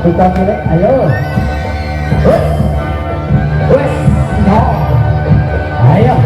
Bukan milik, ayo. Wes, no. Ayo.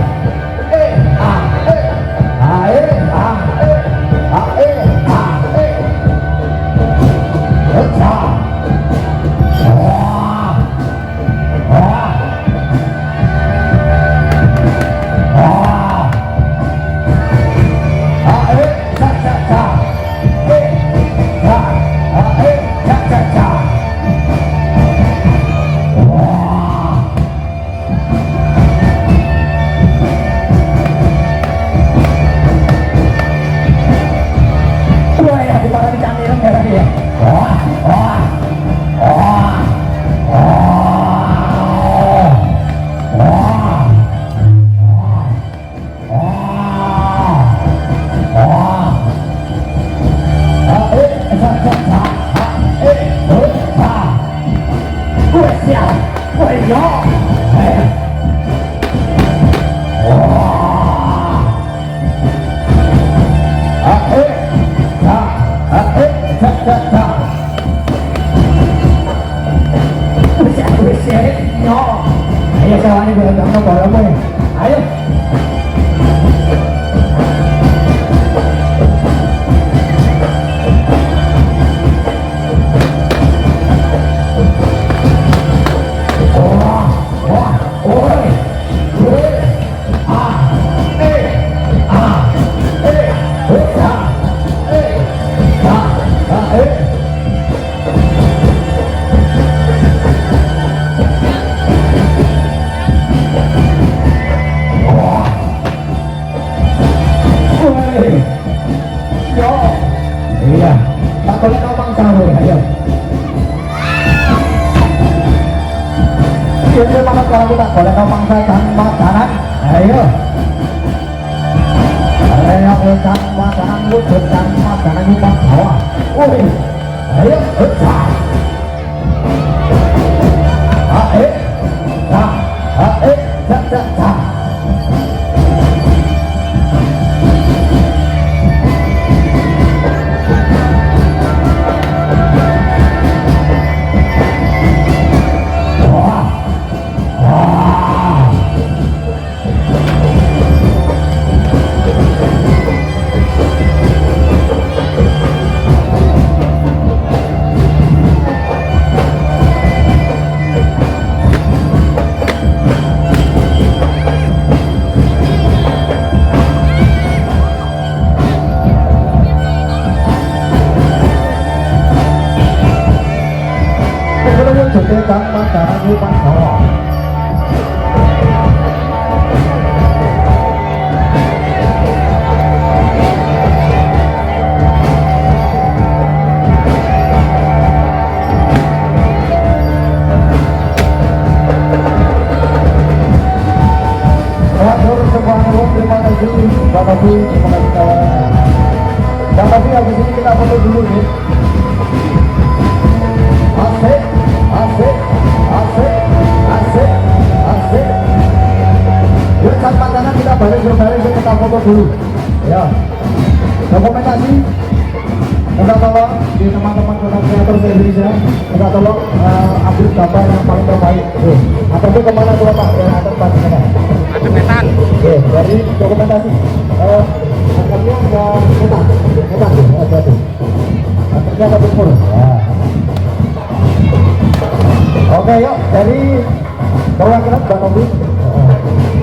Tapi habis ini kita foto dulu nih. Asik, asik, asik, asik, asik. Yuk saat pandangan kita balik kita foto dulu. Ya. Dokumentasi. Minta tolong di teman-teman konten kreator Indonesia. Minta tolong ambil gambar yang paling terbaik. Ataupun kemana tuh Pak? Kreator Indonesia. Ketan. Oke, dari dokumentasi. Angkatnya ketan, ada tuh. Angkatnya ada tumpul. Ya. Oke, yuk dari perwakilan Bang Obi.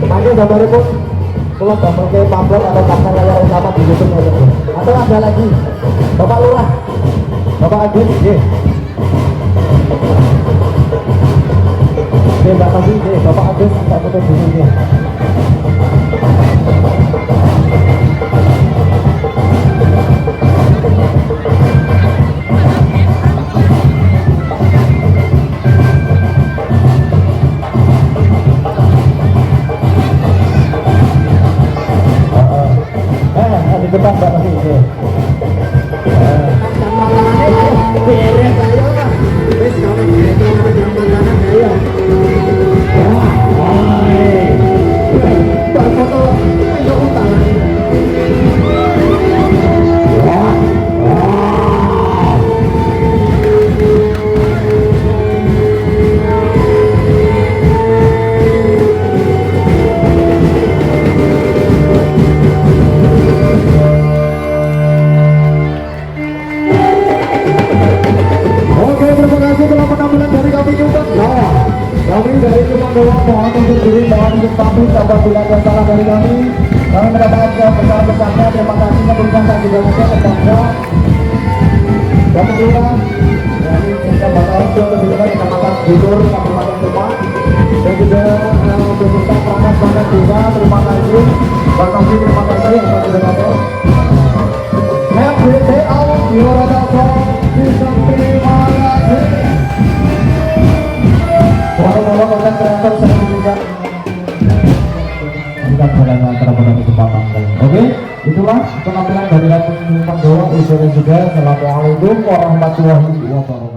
Maju gambar itu. Kalau gambar ke pamflet atau pasang layar utama di YouTube aja. atau ada lagi? Bapak Lurah, Bapak Agus, oke, Mbak Tati, Bapak Agus, Mbak foto dulu ya. Di depan Mbak Tati, oke. Beres ayo lah. Wis kalau gitu jangan ayo. Foto ayo utang. Kami dari Cuma Doang mohon untuk diri, mohon untuk pamit apabila ada salah dari kami. Kami mendapatkan besar-besarnya terima kasih memberikan kami banyak kepada Bapak Lurah dari Desa Bataojo Kebijakan Kecamatan Budur Kabupaten Demak dan juga beserta perangkat desa. Terima kasih Pak Taufik, terima kasih Pak Koordinator. Happy day out, Yoradaso, terima kasih. Walau konten kreator saya juga bukan bulan antara pada kesempatan kali. Oke, itulah penampilan dari Ratu Pandowo. Juga Assalamualaikum warahmatullahi wabarakatuh.